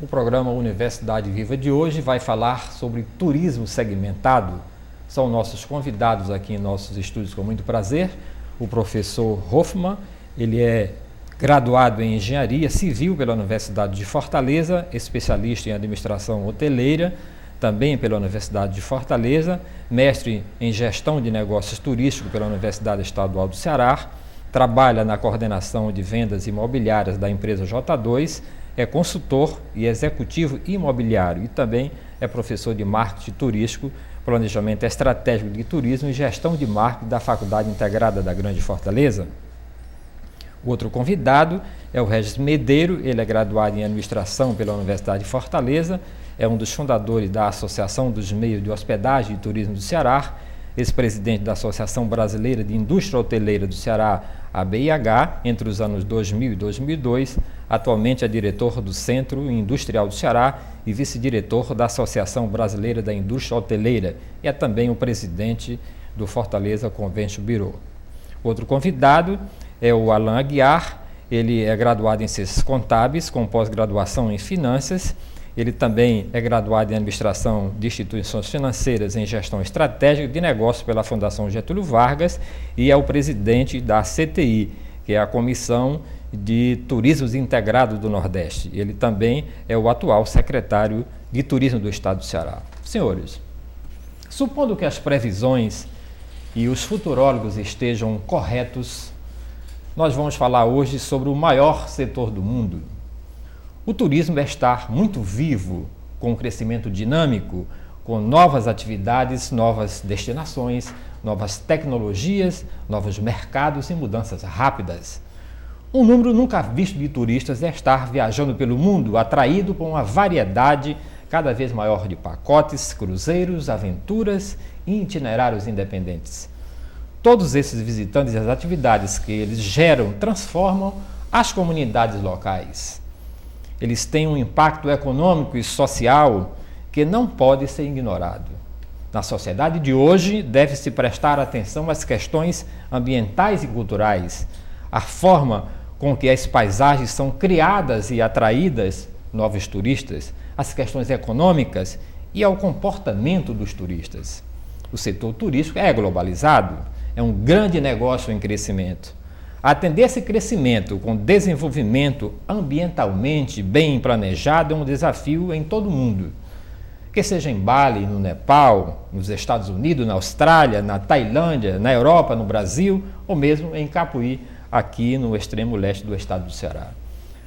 O programa Universidade Viva de hoje vai falar sobre turismo segmentado. São nossos convidados aqui em nossos estúdios com muito prazer. O professor Hoffmann, ele é graduado em Engenharia Civil pela Universidade de Fortaleza, especialista em Administração Hoteleira, também pela Universidade de Fortaleza, mestre em Gestão de Negócios Turísticos pela Universidade Estadual do Ceará, trabalha na coordenação de vendas imobiliárias da empresa J2, é consultor e executivo imobiliário e também é professor de marketing turístico, planejamento estratégico de turismo e gestão de marketing da Faculdade Integrada da Grande Fortaleza. O outro convidado é o Regis Medeiro, ele é graduado em administração pela Universidade de Fortaleza, é um dos fundadores da Associação dos Meios de Hospedagem e Turismo do Ceará, ex-presidente da Associação Brasileira de Indústria Hoteleira do Ceará, ABIH, entre os anos 2000 e 2002, atualmente é diretor do Centro Industrial do Ceará e vice-diretor da Associação Brasileira da Indústria Hoteleira e é também o presidente do Fortaleza Convention Bureau. Outro convidado é o Alan Aguiar, ele é graduado em Ciências Contábeis, com pós-graduação em Finanças. Ele também é graduado em Administração de Instituições Financeiras em Gestão Estratégica de Negócios pela Fundação Getúlio Vargas e é o presidente da CTI, que é a Comissão de Turismos Integrado do Nordeste. Ele também é o atual secretário de Turismo do Estado do Ceará. Senhores, supondo que as previsões e os futurólogos estejam corretos, nós vamos falar hoje sobre o maior setor do mundo. O turismo está muito vivo, com um crescimento dinâmico, com novas atividades, novas destinações, novas tecnologias, novos mercados e mudanças rápidas. Um número nunca visto de turistas está viajando pelo mundo, atraído por uma variedade cada vez maior de pacotes, cruzeiros, aventuras e itinerários independentes. Todos esses visitantes e as atividades que eles geram transformam as comunidades locais. Eles têm um impacto econômico e social que não pode ser ignorado. Na sociedade de hoje, deve-se prestar atenção às questões ambientais e culturais, a forma com que as paisagens são criadas e atraídas novos turistas, as questões econômicas e ao comportamento dos turistas. O setor turístico é globalizado, é um grande negócio em crescimento. Atender esse crescimento com desenvolvimento ambientalmente bem planejado é um desafio em todo o mundo. Que seja em Bali, no Nepal, nos Estados Unidos, na Austrália, na Tailândia, na Europa, no Brasil ou mesmo em Capuí, aqui no extremo leste do estado do Ceará.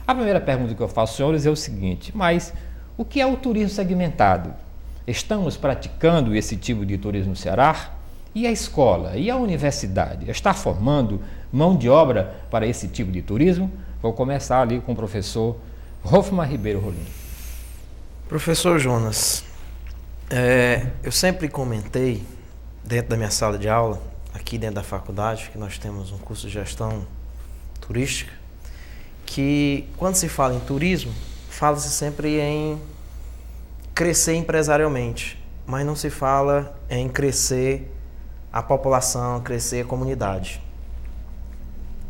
A primeira pergunta que eu faço, senhores, é o seguinte: mas o que é o turismo segmentado? Estamos praticando esse tipo de turismo no Ceará? E a escola? E a universidade? Está formando mão de obra para esse tipo de turismo? Vou começar ali com o professor Hoffmann Ribeiro Rolim. Professor Jonas, eu sempre comentei dentro da minha sala de aula, aqui dentro da faculdade, que nós temos um curso de gestão turística, que quando se fala em turismo, fala-se sempre em crescer empresarialmente, mas não se fala em crescer a população, crescer a comunidade.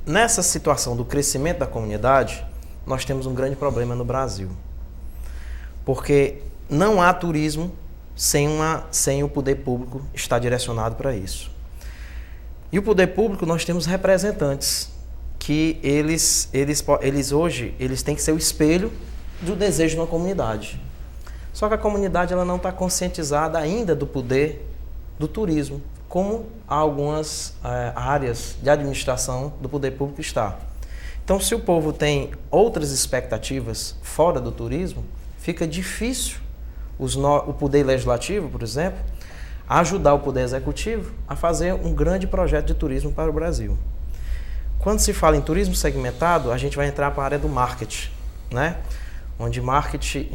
Nessa situação do crescimento da comunidade, nós temos um grande problema no Brasil. Porque não há turismo sem o poder público estar direcionado para isso. E o poder público, nós temos representantes que eles hoje têm que ser o espelho do desejo de uma comunidade. Só que a comunidade ela não está conscientizada ainda do poder do turismo, como algumas áreas de administração do poder público está. Então, se o povo tem outras expectativas fora do turismo, fica difícil o poder legislativo, por exemplo, ajudar o poder executivo a fazer um grande projeto de turismo para o Brasil. Quando se fala em turismo segmentado, a gente vai entrar para a área do marketing, né? Onde marketing,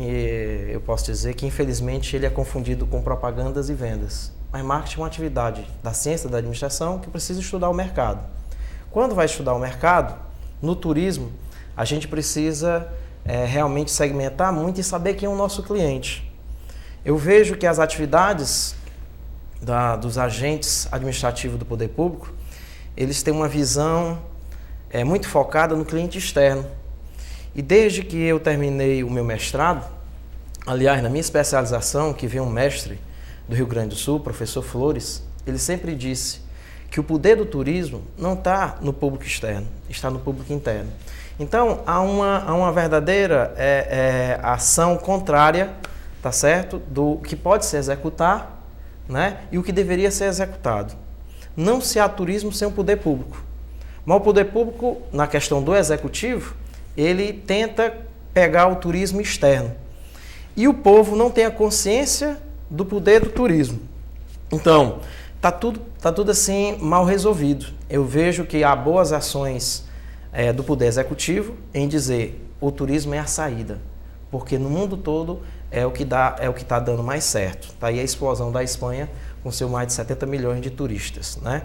eu posso dizer que infelizmente ele é confundido com propagandas e vendas. Mas marketing é uma atividade da ciência da administração que precisa estudar o mercado. Quando vai estudar o mercado, no turismo, a gente precisa realmente segmentar muito e saber quem é o nosso cliente. Eu vejo que as atividades dos agentes administrativos do poder público, eles têm uma visão muito focada no cliente externo. E desde que eu terminei o meu mestrado, aliás, na minha especialização, que veio um mestre do Rio Grande do Sul, professor Flores, ele sempre disse que o poder do turismo não está no público externo, está no público interno. Então, há uma verdadeira ação contrária, tá certo? Do que pode se executar, né? E o que deveria ser executado. Não se há turismo sem o poder público. Mas o poder público, na questão do executivo, ele tenta pegar o turismo externo. E o povo não tem a consciência do poder do turismo. Então, tá tudo assim mal resolvido. Eu vejo que há boas ações do poder executivo em dizer o turismo é a saída, porque no mundo todo é o que está dando mais certo. Está aí a explosão da Espanha com seu mais de 70 milhões de turistas, né?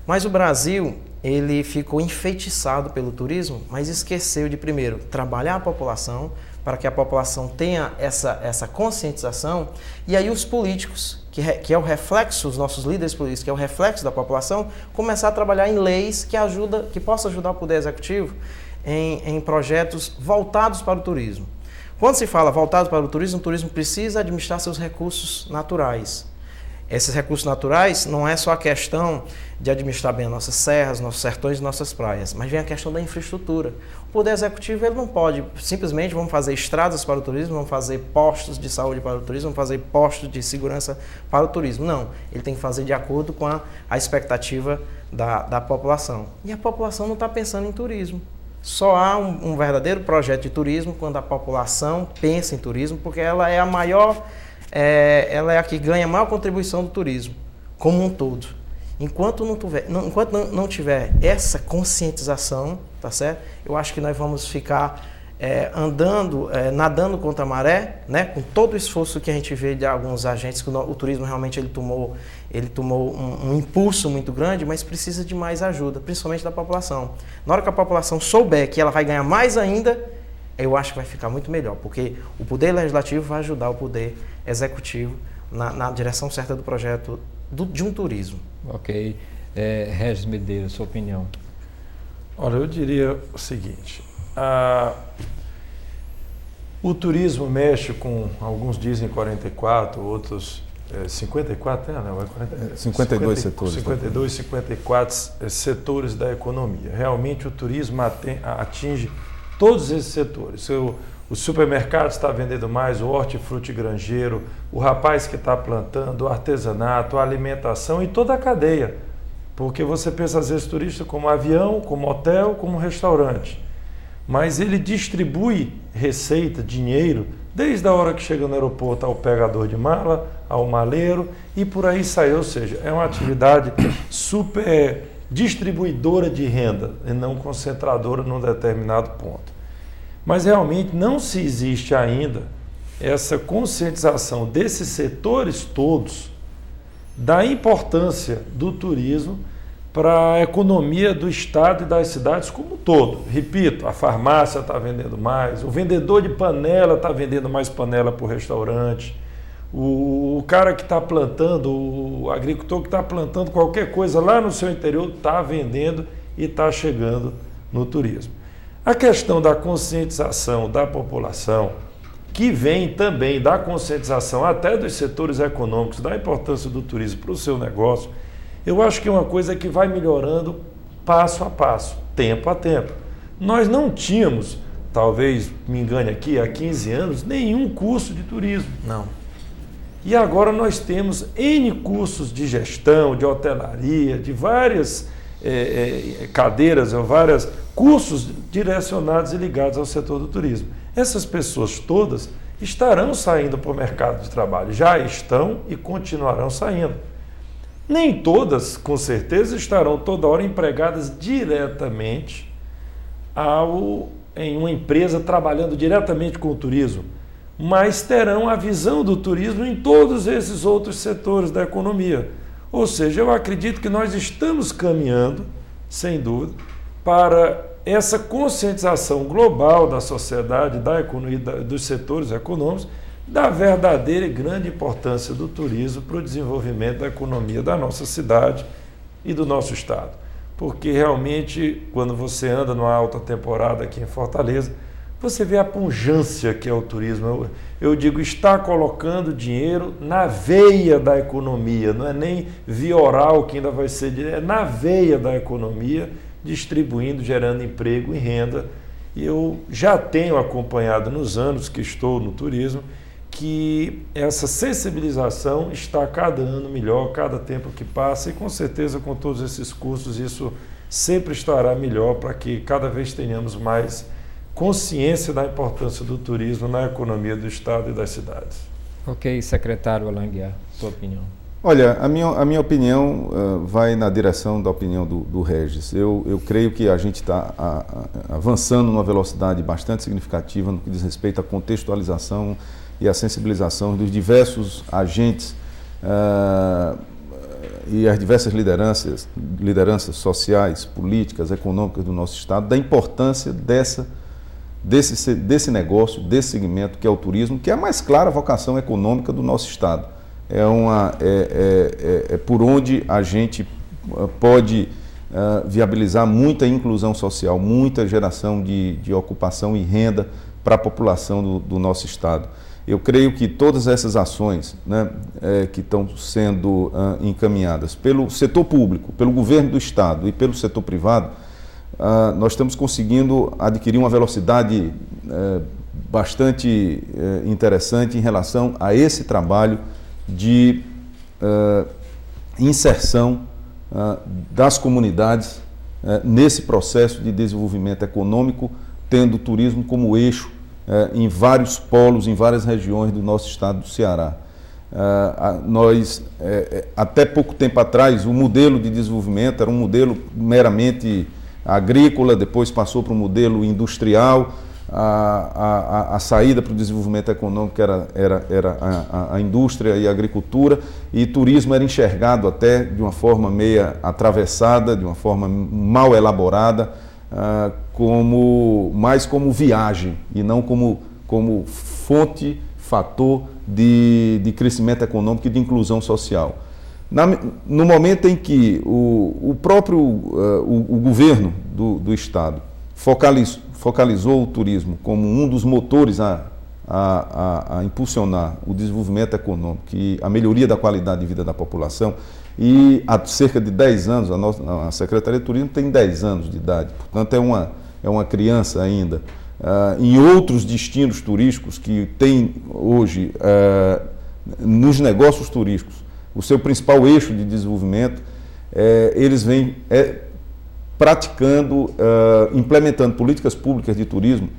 Mas o Brasil, ele ficou enfeitiçado pelo turismo, mas esqueceu de, primeiro, trabalhar a população, para que a população tenha essa conscientização, e aí os políticos, que é o reflexo, os nossos líderes políticos, que é o reflexo da população, começar a trabalhar em leis que possam ajudar o Poder Executivo em projetos voltados para o turismo. Quando se fala voltado para o turismo precisa administrar seus recursos naturais. Esses recursos naturais não é só a questão de administrar bem as nossas serras, nossos sertões e nossas praias, mas vem a questão da infraestrutura. O Poder Executivo ele não pode simplesmente vamos fazer estradas para o turismo, vamos fazer postos de saúde para o turismo, vamos fazer postos de segurança para o turismo. Não, ele tem que fazer de acordo com a expectativa da população. E a população não está pensando em turismo. Só há um verdadeiro projeto de turismo quando a população pensa em turismo, porque ela é a maior... ela é a que ganha a maior contribuição do turismo, como um todo. Enquanto não tiver essa conscientização, tá certo? Eu acho que nós vamos ficar nadando contra a maré, né? Com todo o esforço que a gente vê de alguns agentes, que o turismo realmente ele tomou um impulso muito grande, mas precisa de mais ajuda, principalmente da população. Na hora que a população souber que ela vai ganhar mais ainda, eu acho que vai ficar muito melhor, porque o Poder Legislativo vai ajudar o Poder Executivo na direção certa do projeto de um turismo. Ok. Regis Medeiros, sua opinião? Olha, eu diria o seguinte, o turismo mexe com, alguns dizem 44, outros 54, não, 52 setores. 52, 54 setores da economia. Realmente o turismo atinge todos esses setores. O supermercado está vendendo mais, o hortifruti granjeiro, o rapaz que está plantando, o artesanato, a alimentação e toda a cadeia. Porque você pensa às vezes turista como avião, como hotel, como restaurante. Mas ele distribui receita, dinheiro, desde a hora que chega no aeroporto ao pegador de mala, ao maleiro e por aí sai. Ou seja, é uma atividade super distribuidora de renda e não concentradora num determinado ponto. Mas realmente não se existe ainda essa conscientização desses setores todos da importância do turismo para a economia do estado e das cidades como um todo. Repito, a farmácia está vendendo mais, o vendedor de panela está vendendo mais panela para o restaurante, o cara que está plantando, o agricultor que está plantando qualquer coisa lá no seu interior está vendendo e está chegando no turismo. A questão da conscientização da população, que vem também da conscientização até dos setores econômicos, da importância do turismo para o seu negócio, eu acho que é uma coisa que vai melhorando passo a passo, tempo a tempo. Nós não tínhamos, talvez me engane aqui, há 15 anos, nenhum curso de turismo. Não. E agora nós temos N cursos de gestão, de hotelaria, de várias cadeiras, ou vários cursos direcionados e ligados ao setor do turismo. Essas pessoas todas estarão saindo para o mercado de trabalho, já estão e continuarão saindo. Nem todas, com certeza, estarão toda hora empregadas diretamente em uma empresa trabalhando diretamente com o turismo, mas terão a visão do turismo em todos esses outros setores da economia. Ou seja, eu acredito que nós estamos caminhando, sem dúvida, para essa conscientização global da sociedade, da economia, dos setores econômicos, da verdadeira e grande importância do turismo para o desenvolvimento da economia da nossa cidade e do nosso estado. Porque realmente, quando você anda numa alta temporada aqui em Fortaleza, Você vê a pujança que é o turismo. Eu digo, está colocando dinheiro na veia da economia, não é nem via oral que ainda vai ser, é na veia da economia, distribuindo, gerando emprego e renda. E eu já tenho acompanhado nos anos que estou no turismo que essa sensibilização está cada ano melhor, cada tempo que passa, e com certeza com todos esses cursos isso sempre estará melhor para que cada vez tenhamos mais consciência da importância do turismo na economia do Estado e das cidades. Ok, secretário Alain Guiar, sua opinião. Olha, a minha opinião vai na direção da opinião do Regis. Eu creio que a gente está avançando numa velocidade bastante significativa no que diz respeito à contextualização e à sensibilização dos diversos agentes e as diversas lideranças sociais, políticas, econômicas do nosso Estado, da importância desse negócio, desse segmento que é o turismo, que é a mais clara vocação econômica do nosso Estado. É por onde a gente pode viabilizar muita inclusão social, muita geração de ocupação e renda para a população do nosso Estado. Eu creio que todas essas ações, né, que estão sendo encaminhadas pelo setor público, pelo governo do Estado e pelo setor privado, nós estamos conseguindo adquirir uma velocidade bastante interessante em relação a esse trabalho de inserção das comunidades nesse processo de desenvolvimento econômico, tendo o turismo como eixo em vários polos, em várias regiões do nosso estado do Ceará. Nós, até pouco tempo atrás, o modelo de desenvolvimento era um modelo meramente agrícola, depois passou para um modelo industrial. A saída para o desenvolvimento econômico era a indústria e a agricultura, e turismo era enxergado até de uma forma meia atravessada, de uma forma mal elaborada, mais como viagem e não como fonte, fator de crescimento econômico e de inclusão social. No momento em que o governo do Estado focalizou o turismo como um dos motores a impulsionar o desenvolvimento econômico e a melhoria da qualidade de vida da população, e há cerca de 10 anos, a Secretaria de Turismo tem 10 anos de idade, portanto é uma criança ainda. Em outros destinos turísticos que tem hoje, nos negócios turísticos, o seu principal eixo de desenvolvimento, eles vêm praticando, implementando políticas públicas de turismo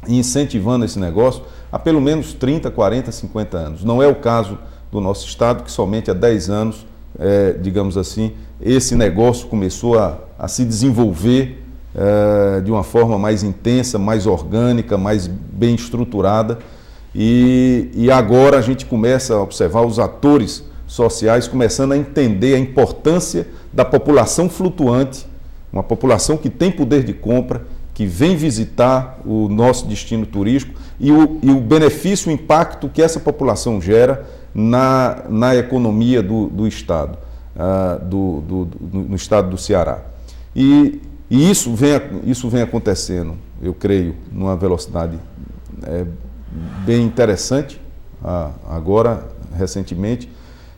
e incentivando esse negócio há pelo menos 30, 40, 50 anos. Não é o caso do nosso Estado, que somente há 10 anos, digamos assim, esse negócio começou a se desenvolver de uma forma mais intensa, mais orgânica, mais bem estruturada, e agora a gente começa a observar os atores sociais começando a entender a importância da população flutuante, uma população que tem poder de compra, que vem visitar o nosso destino turístico, e o benefício, o impacto que essa população gera na economia do Estado, no Estado do Ceará. E isso vem acontecendo, eu creio, numa velocidade bem interessante, agora, recentemente,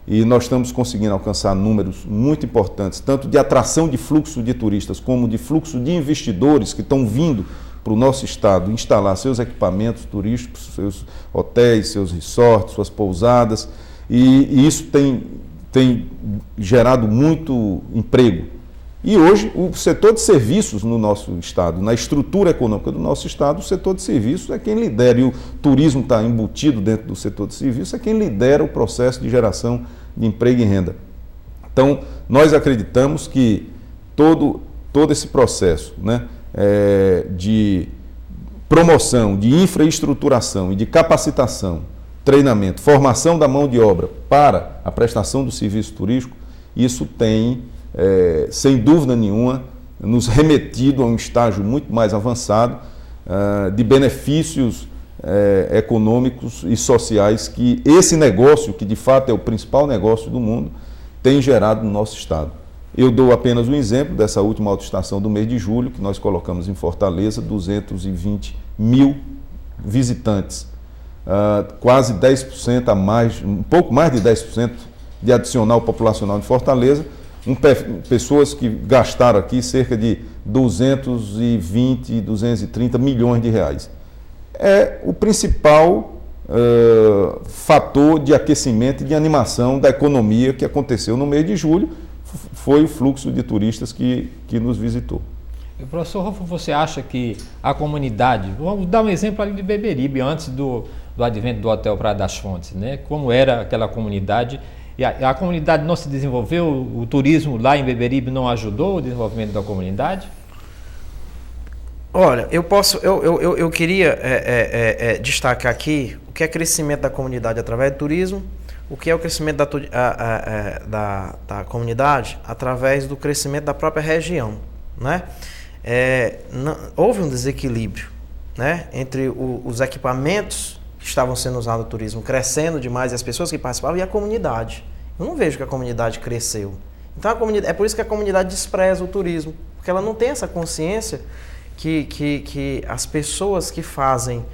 e nós estamos conseguindo alcançar números muito importantes, tanto de atração de fluxo de turistas, como de fluxo de investidores que estão vindo para o nosso estado instalar seus equipamentos turísticos, seus hotéis, seus resorts, suas pousadas, e isso tem gerado muito emprego. E hoje o setor de serviços no nosso estado, na estrutura econômica do nosso estado, o setor de serviços é quem lidera, e o turismo está embutido dentro do setor de serviços, é quem lidera o processo de geração de emprego e renda. Então, nós acreditamos que todo esse processo, né, de promoção, de infraestruturação e de capacitação, treinamento, formação da mão de obra para a prestação do serviço turístico, isso tem, sem dúvida nenhuma, nos remetido a um estágio muito mais avançado de benefícios econômicos e sociais que esse negócio, que de fato é o principal negócio do mundo, tem gerado no nosso estado. Eu dou apenas um exemplo dessa última autoestação do mês de julho, que nós colocamos em Fortaleza 220 mil visitantes, quase 10% a mais, um pouco mais de 10% de adicional populacional de Fortaleza, pessoas que gastaram aqui cerca de 220, 230 milhões de reais. É o principal fator de aquecimento e de animação da economia que aconteceu no mês de julho, foi o fluxo de turistas que nos visitou. E, professor Rolfo, você acha que a comunidade, vamos dar um exemplo ali de Beberibe, antes do advento do Hotel Praia das Fontes, né? Como era aquela comunidade, e a comunidade não se desenvolveu, o turismo lá em Beberibe não ajudou o desenvolvimento da comunidade? Olha, eu queria destacar aqui o que é crescimento da comunidade através do turismo, o que é o crescimento da comunidade através do crescimento da própria região, né? Houve um desequilíbrio, né, entre os equipamentos que estavam sendo usados no turismo crescendo demais, e as pessoas que participavam, e a comunidade. Eu não vejo que a comunidade cresceu. Então é por isso que a comunidade despreza o turismo, porque ela não tem essa consciência que as pessoas que fazem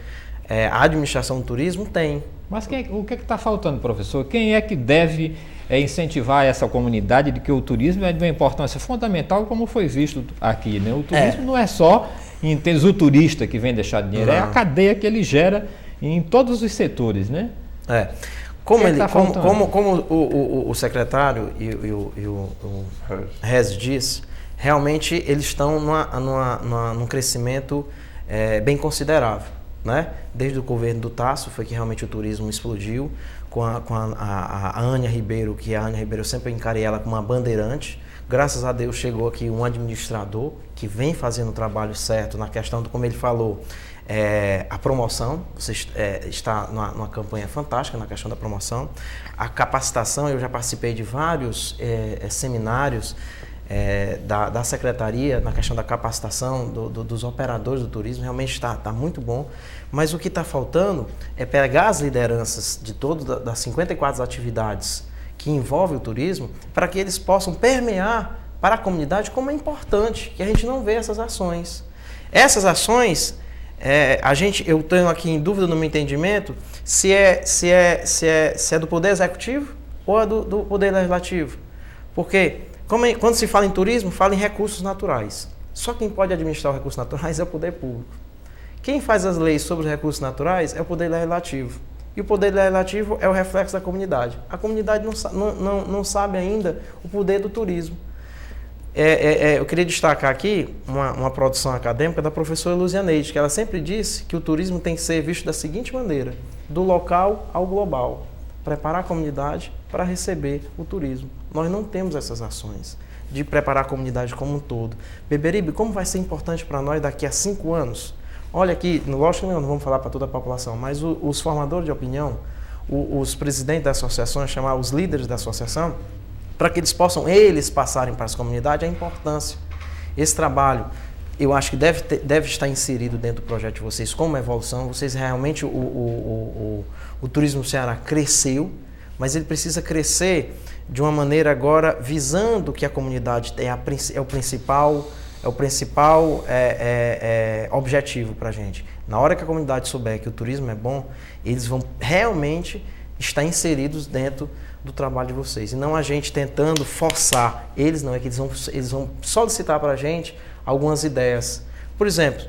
a administração do turismo têm. Mas o que está faltando, professor? Quem é que deve incentivar essa comunidade de que o turismo é de uma importância fundamental, como foi visto aqui, né? O turismo não é só em termos do turista que vem deixar dinheiro, é a cadeia que ele gera em todos os setores, né? Como o secretário e o Rez disse, realmente eles estão num crescimento bem considerável, né? Desde o governo do Tasso foi que realmente o turismo explodiu, com a Ania Ribeiro, que a Ania Ribeiro eu sempre encarei ela como uma bandeirante. Graças a Deus chegou aqui um administrador que vem fazendo o trabalho certo na questão do, como ele falou, a promoção. Você está numa campanha fantástica na questão da promoção. A capacitação, eu já participei de vários seminários da Secretaria na questão da capacitação dos operadores do turismo, realmente está muito bom, mas o que está faltando é pegar as lideranças de todas das 54 atividades que envolvem o turismo, para que eles possam permear para a comunidade como é importante, que a gente não vê essas ações. Essas ações, eu tenho aqui em dúvida no meu entendimento, se é do Poder Executivo ou é do Poder Legislativo, porque quando se fala em turismo, fala em recursos naturais. Só quem pode administrar os recursos naturais é o poder público. Quem faz as leis sobre os recursos naturais é o poder legislativo. E o poder legislativo é o reflexo da comunidade. A comunidade não sabe ainda o poder do turismo. Eu queria destacar aqui uma produção acadêmica da professora Luzianeide, que ela sempre disse que o turismo tem que ser visto da seguinte maneira: do local ao global. Preparar a comunidade para receber o turismo. Nós não temos essas ações de preparar a comunidade como um todo. Beberibe, como vai ser importante para nós daqui a 5 anos? Olha aqui, lógico que não vamos falar para toda a população, mas os formadores de opinião, os presidentes das associações, chamar os líderes da associação, para que eles possam passarem para as comunidades a importância. Esse trabalho, eu acho que deve estar inserido dentro do projeto de vocês como evolução. Vocês realmente, o turismo no Ceará cresceu, mas ele precisa crescer de uma maneira agora visando que a comunidade é o principal objetivo para a gente. Na hora que a comunidade souber que o turismo é bom, eles vão realmente estar inseridos dentro do trabalho de vocês. E não a gente tentando forçar. Eles não, é que eles vão solicitar para a gente algumas ideias. Por exemplo,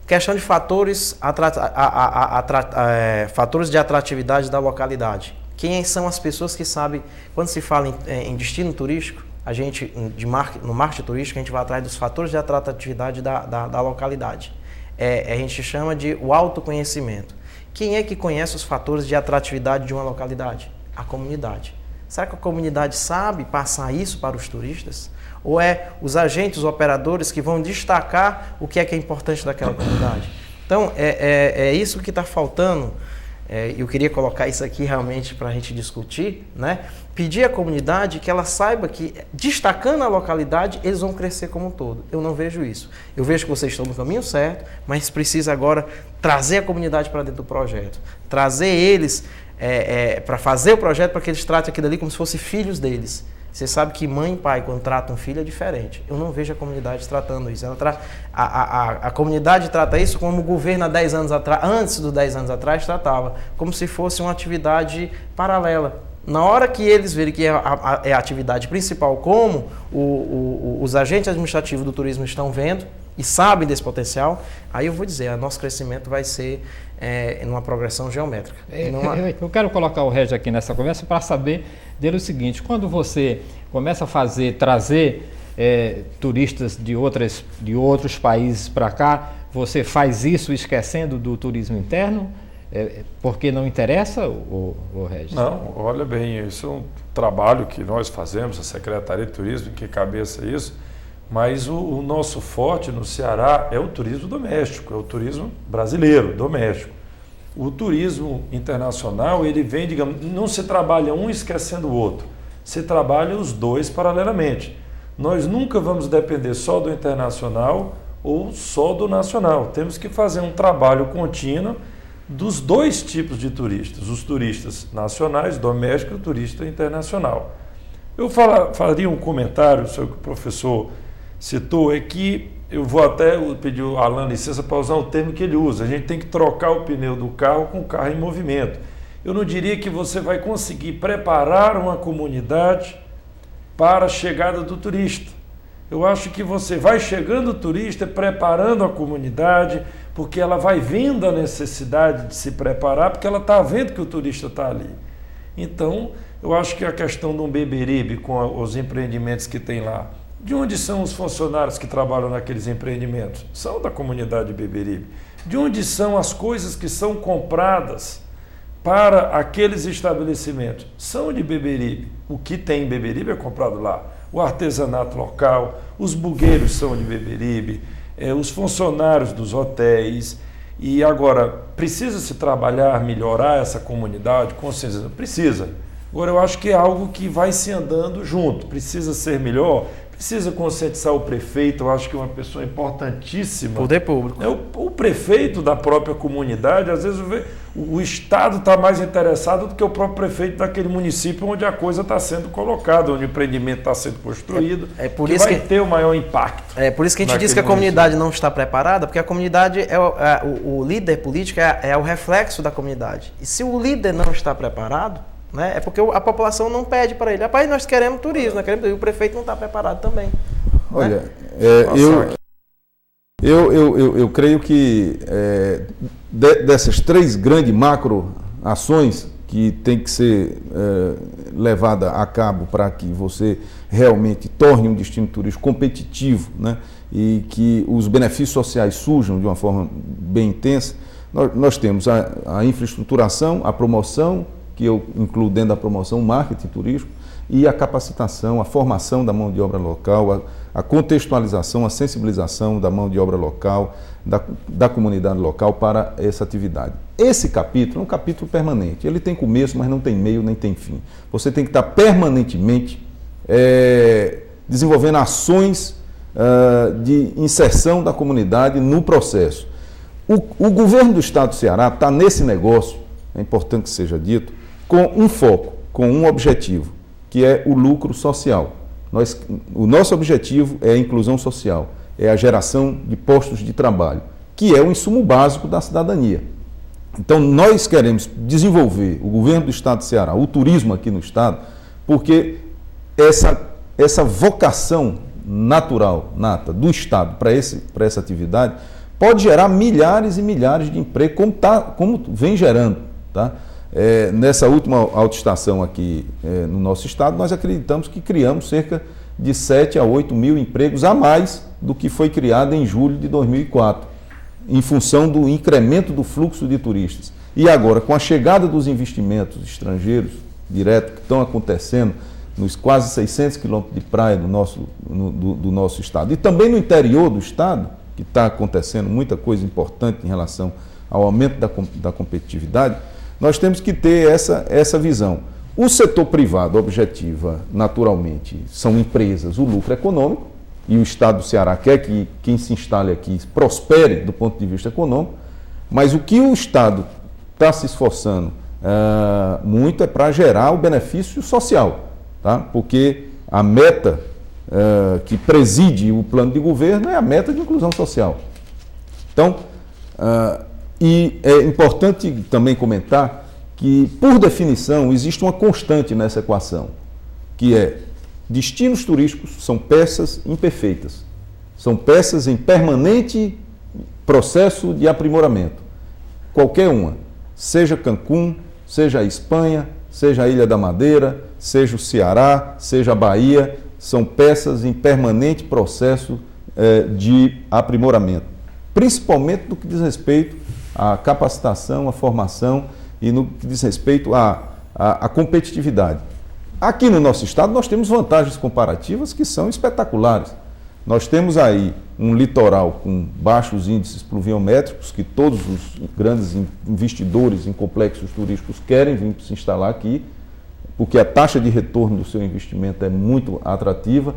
questão de fatores de atratividade da localidade. Quem são as pessoas que sabem, quando se fala em destino turístico, a gente, no marketing turístico, a gente vai atrás dos fatores de atratividade da localidade. A gente chama de o autoconhecimento. Quem é que conhece os fatores de atratividade de uma localidade? A comunidade. Será que a comunidade sabe passar isso para os turistas? Ou é os agentes, os operadores que vão destacar o que é importante daquela comunidade? Então, é isso que está faltando. Eu queria colocar isso aqui realmente para a gente discutir, né? Pedir à comunidade que ela saiba que, destacando a localidade, eles vão crescer como um todo. Eu não vejo isso. Eu vejo que vocês estão no caminho certo, mas precisa agora trazer a comunidade para dentro do projeto. Trazer eles para fazer o projeto, para que eles tratem aquilo ali como se fossem filhos deles. Você sabe que mãe e pai, quando tratam um filho, é diferente. Eu não vejo a comunidade tratando isso. A comunidade trata isso como o governo há 10 anos atrás, antes dos 10 anos atrás, tratava, como se fosse uma atividade paralela. Na hora que eles verem que é a atividade principal, como os agentes administrativos do turismo estão vendo e sabem desse potencial, aí eu vou dizer, nosso crescimento vai ser numa progressão geométrica. Eu quero colocar o Regis aqui nessa conversa para saber dele o seguinte: quando você começa a trazer turistas de outros países para cá, você faz isso esquecendo do turismo interno? Porque não interessa, o Regis? Não, olha bem, isso é um trabalho que nós fazemos, a Secretaria de Turismo, que cabeça isso, mas o nosso forte no Ceará é o turismo doméstico, é o turismo brasileiro, doméstico. O turismo internacional, ele vem, digamos, não se trabalha um esquecendo o outro, se trabalha os dois paralelamente. Nós nunca vamos depender só do internacional ou só do nacional, temos que fazer um trabalho contínuo dos dois tipos de turistas, os turistas nacionais, domésticos e o turista internacional. Eu faria um comentário sobre o que o professor citou, é que eu vou até pedir ao Alan licença para usar o termo que ele usa, a gente tem que trocar o pneu do carro com o carro em movimento. Eu não diria que você vai conseguir preparar uma comunidade para a chegada do turista. Eu acho que você vai chegando o turista, preparando a comunidade, porque ela vai vendo a necessidade de se preparar, porque ela está vendo que o turista está ali. Então, eu acho que a questão de um Beberibe, com os empreendimentos que tem lá, de onde são os funcionários que trabalham naqueles empreendimentos? São da comunidade de Beberibe. De onde são as coisas que são compradas para aqueles estabelecimentos? São de Beberibe. O que tem em Beberibe é comprado lá. O artesanato local, os bugueiros são de Beberibe, os funcionários dos hotéis. E agora, precisa se trabalhar, melhorar essa comunidade? Com certeza, precisa. Agora, eu acho que é algo que vai se andando junto. Precisa ser melhor, precisa conscientizar o prefeito, eu acho que é uma pessoa importantíssima. Poder público. O prefeito da própria comunidade, às vezes o Estado está mais interessado do que o próprio prefeito daquele município onde a coisa está sendo colocada, onde o empreendimento está sendo construído, por isso vai ter o maior impacto. É por isso que a gente diz que a comunidade não está preparada, porque a comunidade, o líder político é o reflexo da comunidade. E se o líder não está preparado, né, é porque a população não pede para ele. Rapaz, nós queremos turismo, nós queremos, e o prefeito não está preparado também. Olha, eu creio que dessas três grandes macro ações que tem que ser levada a cabo para que você realmente torne um destino turístico competitivo, né, e que os benefícios sociais surjam de uma forma bem intensa, nós temos a infraestruturação, a promoção, que eu incluo dentro da promoção o marketing turístico, e a capacitação, a formação da mão de obra local, a contextualização, a sensibilização da mão de obra local, da comunidade local para essa atividade. Esse capítulo é um capítulo permanente, ele tem começo, mas não tem meio nem tem fim. Você tem que estar permanentemente desenvolvendo ações de inserção da comunidade no processo. O governo do Estado do Ceará está nesse negócio, é importante que seja dito, com um foco, com um objetivo, que é o lucro social. O nosso objetivo é a inclusão social, é a geração de postos de trabalho, que é o insumo básico da cidadania. Então, nós queremos desenvolver, o governo do Estado do Ceará, o turismo aqui no Estado, porque essa vocação natural, nata, do Estado para essa atividade, pode gerar milhares e milhares de empregos, como vem gerando, tá? Nessa última autoestação aqui no nosso estado, nós acreditamos que criamos cerca de 7 a 8 mil empregos a mais do que foi criado em julho de 2004, em função do incremento do fluxo de turistas. E agora, com a chegada dos investimentos estrangeiros diretos que estão acontecendo nos quase 600 quilômetros de praia do nosso estado, e também no interior do estado, que está acontecendo muita coisa importante em relação ao aumento da competitividade, nós temos que ter essa visão. O setor privado objetiva, naturalmente, são empresas, o lucro econômico, e o Estado do Ceará quer que quem se instale aqui prospere do ponto de vista econômico, mas o que o Estado está se esforçando muito é para gerar o benefício social, tá? Porque a meta que preside o plano de governo é a meta de inclusão social. Então, e é importante também comentar que, por definição, existe uma constante nessa equação, que é destinos turísticos são peças imperfeitas, são peças em permanente processo de aprimoramento. Qualquer uma, seja Cancún, seja a Espanha, seja a Ilha da Madeira, seja o Ceará, seja a Bahia, são peças em permanente processo de aprimoramento, principalmente no que diz respeito à capacitação, à formação e no que diz respeito à competitividade. Aqui no nosso estado nós temos vantagens comparativas que são espetaculares. Nós temos aí um litoral com baixos índices pluviométricos, que todos os grandes investidores em complexos turísticos querem vir se instalar aqui, porque a taxa de retorno do seu investimento é muito atrativa,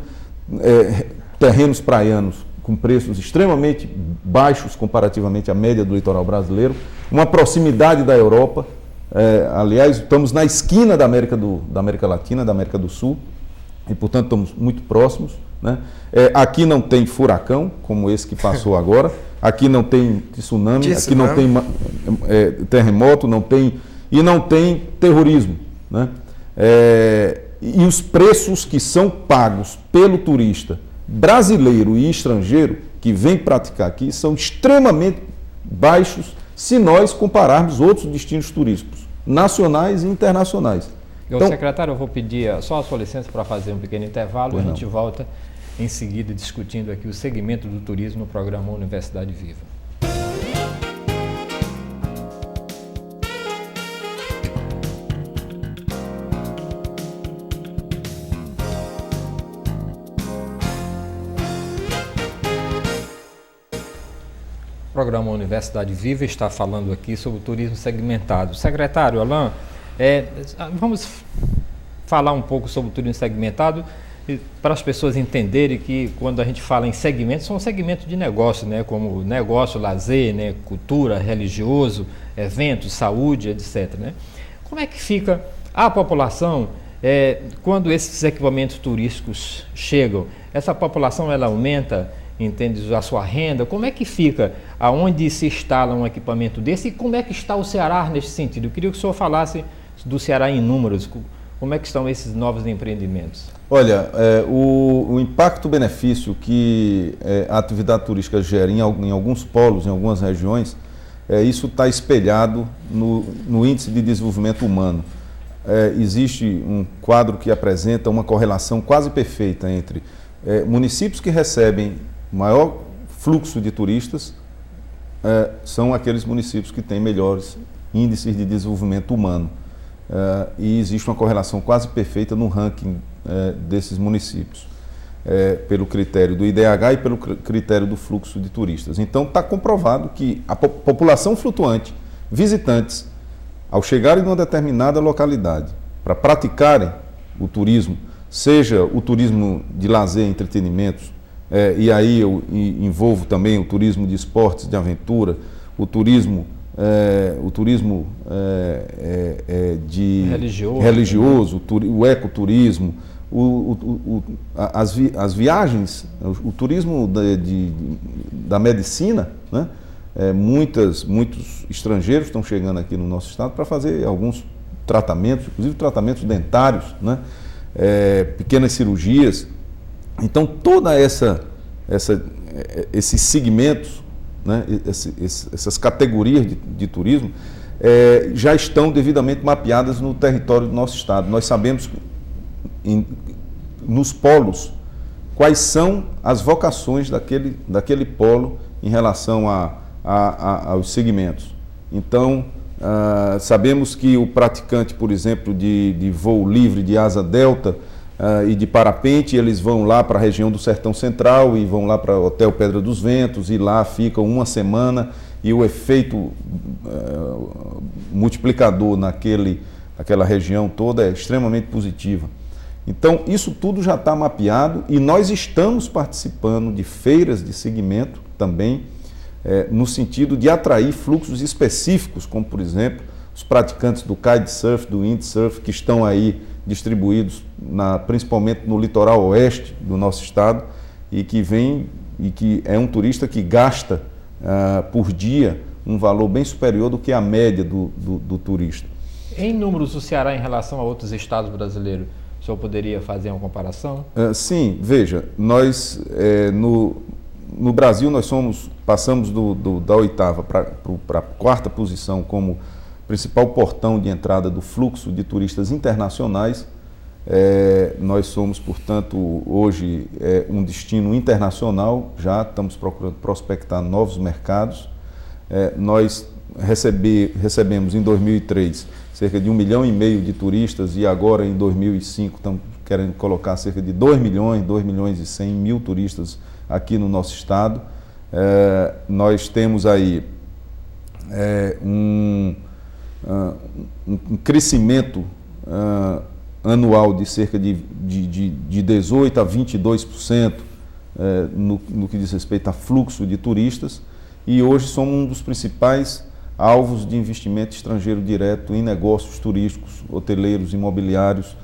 terrenos praianos com preços extremamente baixos comparativamente à média do litoral brasileiro, uma proximidade da Europa, aliás, estamos na esquina da América Latina, da América do Sul, e portanto estamos muito próximos, né? Aqui não tem furacão, como esse que passou agora, aqui não tem tsunami, aqui não tem terremoto, não tem terrorismo, né? E os preços que são pagos pelo turista brasileiro e estrangeiro que vem praticar aqui são extremamente baixos se nós compararmos outros destinos turísticos, nacionais e internacionais. Então, secretário, eu vou pedir só a sua licença para fazer um pequeno intervalo e a gente volta em seguida discutindo aqui o segmento do turismo no programa Universidade Viva. O programa Universidade Viva está falando aqui sobre o turismo segmentado. Secretário Alain, vamos falar um pouco sobre o turismo segmentado para as pessoas entenderem que quando a gente fala em segmentos, são segmentos de negócio, né? Como negócio, lazer, né? Cultura, religioso, eventos, saúde, etc. Né? Como é que fica a população quando esses equipamentos turísticos chegam? Essa população ela aumenta, entende, a sua renda? Como é que fica aonde se instala um equipamento desse e como é que está o Ceará nesse sentido? Eu queria que o senhor falasse do Ceará em números, como é que estão esses novos empreendimentos? Olha, o impacto-benefício que a atividade turística gera em alguns polos, em algumas regiões, isso está espelhado no índice de desenvolvimento humano. Existe um quadro que apresenta uma correlação quase perfeita entre municípios que recebem maior fluxo de turistas, são aqueles municípios que têm melhores índices de desenvolvimento humano. E existe uma correlação quase perfeita no ranking desses municípios, pelo critério do IDH e pelo critério do fluxo de turistas. Então está comprovado que a população flutuante, visitantes, ao chegarem numa determinada localidade para praticarem o turismo, seja o turismo de lazer e entretenimentos, e aí eu envolvo também o turismo de esportes, de aventura, o turismo de religioso, o ecoturismo, as viagens, o turismo da medicina, né? Muitos estrangeiros estão chegando aqui no nosso estado para fazer alguns tratamentos, inclusive tratamentos dentários, né? Pequenas cirurgias. Então, toda esses segmentos, né? Essas categorias de turismo já estão devidamente mapeadas no território do nosso estado. Nós sabemos nos polos quais são as vocações daquele polo em relação aos segmentos. Então, sabemos que o praticante, por exemplo, de voo livre, de asa delta e de parapente, eles vão lá para a região do Sertão Central e vão lá para o Hotel Pedra dos Ventos e lá ficam uma semana e o efeito multiplicador naquela região toda é extremamente positivo. Então, isso tudo já está mapeado e nós estamos participando de feiras de segmento também, no sentido de atrair fluxos específicos, como, por exemplo, os praticantes do kitesurf, do windsurf, que estão aí distribuídos principalmente no litoral oeste do nosso estado e que é um turista que gasta por dia um valor bem superior do que a média do turista. Em números, o Ceará em relação a outros estados brasileiros, o senhor poderia fazer uma comparação? Sim, veja, nós no Brasil passamos da 8ª para a 4ª posição como principal portão de entrada do fluxo de turistas internacionais. Nós somos, portanto, hoje um destino internacional, já estamos procurando prospectar novos mercados. Nós recebemos em 2003 cerca de 1,5 milhão de turistas e agora em 2005 estamos querendo colocar cerca de 2 milhões e 100 mil turistas aqui no nosso estado. Nós temos aí um crescimento anual de cerca de 18% a 22% no que diz respeito a fluxo de turistas, e hoje somos um dos principais alvos de investimento estrangeiro direto em negócios turísticos, hoteleiros, imobiliários,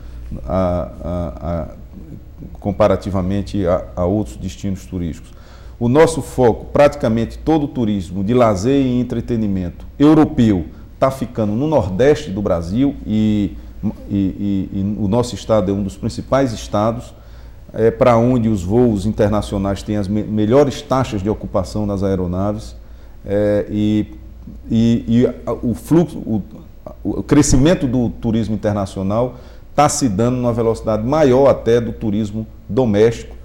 comparativamente a outros destinos turísticos. O nosso foco, praticamente todo o turismo de lazer e entretenimento europeu está ficando no Nordeste do Brasil e o nosso estado é um dos principais estados para onde os voos internacionais têm as melhores taxas de ocupação das aeronaves o fluxo, o crescimento do turismo internacional está se dando numa velocidade maior até do turismo doméstico,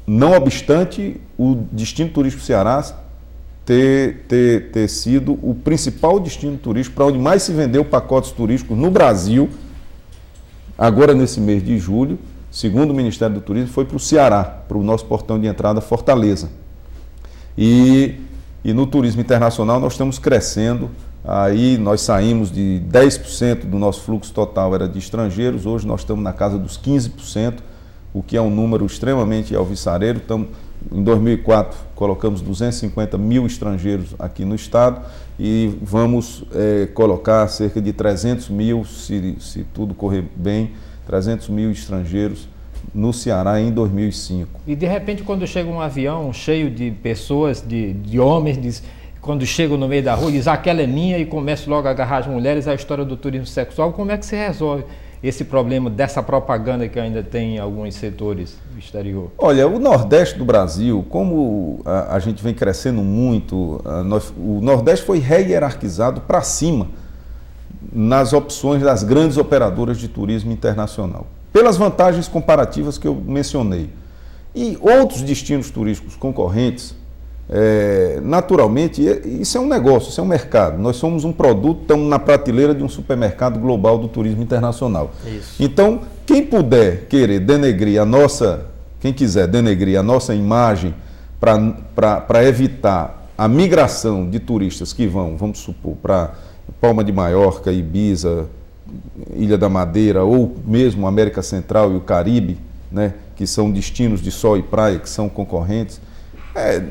não obstante o destino turístico Ceará ter sido o principal destino turístico para onde mais se vendeu pacotes turísticos no Brasil, agora nesse mês de julho, segundo o Ministério do Turismo, foi para o Ceará, para o nosso portão de entrada Fortaleza. E no turismo internacional nós estamos crescendo, aí nós saímos de 10% do nosso fluxo total era de estrangeiros, hoje nós estamos na casa dos 15%, o que é um número extremamente alvissareiro. Em 2004 colocamos 250 mil estrangeiros aqui no estado e vamos colocar cerca de 300 mil, se tudo correr bem, 300 mil estrangeiros no Ceará em 2005. E de repente quando chega um avião cheio de pessoas, de homens, quando chegam no meio da rua, diz aquela é minha e começa logo a agarrar as mulheres, a história do turismo sexual, como é que se resolve esse problema dessa propaganda que ainda tem em alguns setores do exterior? Olha, o Nordeste do Brasil, como a gente vem crescendo muito, o Nordeste foi rehierarquizado para cima nas opções das grandes operadoras de turismo internacional, pelas vantagens comparativas que eu mencionei. E outros destinos turísticos concorrentes, naturalmente, isso é um negócio, isso é um mercado. Nós somos um produto, estamos na prateleira de um supermercado global do turismo internacional. Isso. Então, quem puder querer denegrir quem quiser denegrir a nossa imagem para evitar a migração de turistas que vamos supor, para Palma de Maiorca, Ibiza, Ilha da Madeira, ou mesmo América Central e o Caribe, né, que são destinos de sol e praia, que são concorrentes,